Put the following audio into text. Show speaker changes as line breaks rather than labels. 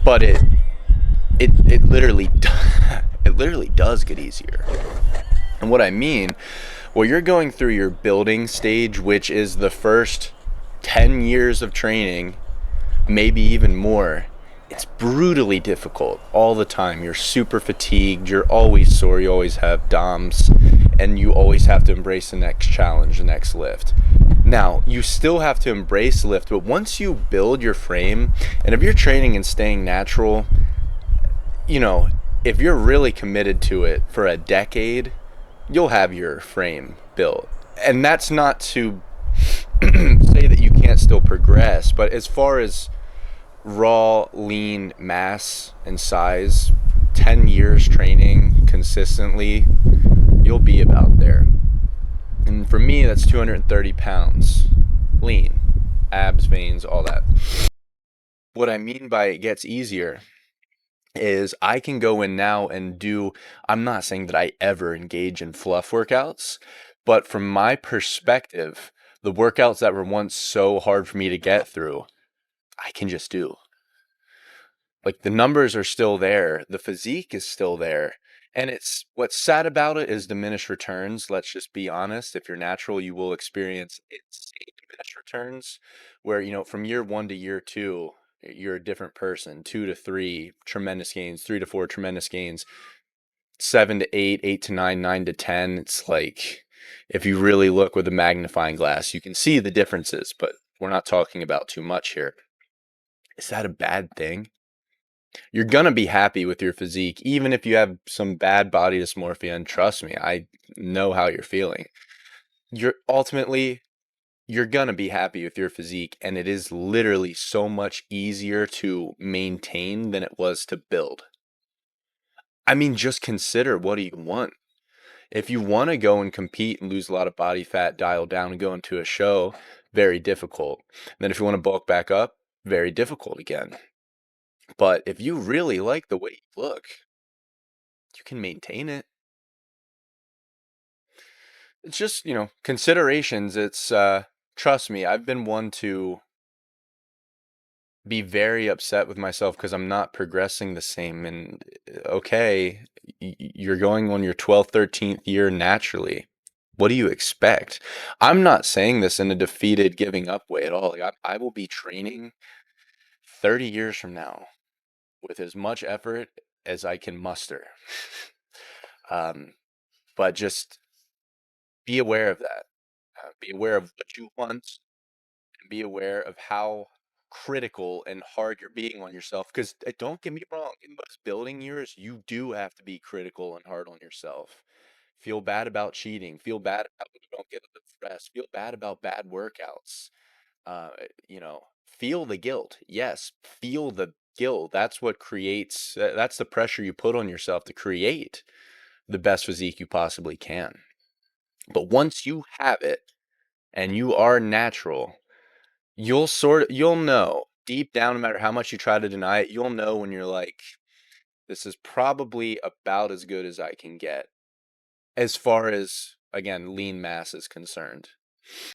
but it literally it literally does get easier. And what I mean, well, you're going through your building stage, which is the first 10 years of training, maybe even more. It's brutally difficult all the time. You're super fatigued, you're always sore, you always have DOMs, and you always have to embrace the next challenge, the next lift. Now, you still have to embrace lift, but once you build your frame, and if you're training and staying natural, you know, if you're really committed to it for a decade, you'll have your frame built. And that's not to say that you can't still progress, but as far as raw, lean mass and size, 10 years training consistently, you'll be about there. And for me, that's 230 pounds lean, abs, veins, all that. What I mean by it gets easier is I can go in now and do, I'm not saying that I ever engage in fluff workouts, but from my perspective, the workouts that were once so hard for me to get through, I can just do. Like the numbers are still there, the physique is still there. And it's what's sad about it is diminished returns. Let's just be honest. If you're natural, you will experience insane diminished returns where, from year one to year two, you're a different person. Two to three, tremendous gains. Three to four, tremendous gains. Seven to eight, eight to nine, nine to 10. It's like if you really look with a magnifying glass, you can see the differences, but we're not talking about too much here. Is that a bad thing? You're gonna be happy with your physique, even if you have some bad body dysmorphia. And trust me, I know how you're feeling. You're gonna be happy with your physique, and it is literally so much easier to maintain than it was to build. I mean, just consider, what do you want? If you want to go and compete and lose a lot of body fat, dial down and go into a show, very difficult. And then if you want to bulk back up, very difficult again. But if you really like the way you look, you can maintain it. It's just, considerations. It's trust me, I've been one to be very upset with myself because I'm not progressing the same. And okay, you're going on your 12th, 13th year naturally. What do you expect? I'm not saying this in a defeated, giving up way at all. Like I will be training 30 years from now with as much effort as I can muster. um, but just be aware of that. Be aware of what you want, and be aware of how critical and hard you're being on yourself. Because don't get me wrong, in those building years, you do have to be critical and hard on yourself. Feel bad about cheating. Feel bad about when you don't get enough rest. Feel bad about bad workouts. Uh, feel the guilt. Yes, feel the guilt. That's what creates, that's the pressure you put on yourself to create the best physique you possibly can. But once you have it and you are natural, you'll know deep down, no matter how much you try to deny it, you'll know when you're like, this is probably about as good as I can get, as far as, again, lean mass is concerned.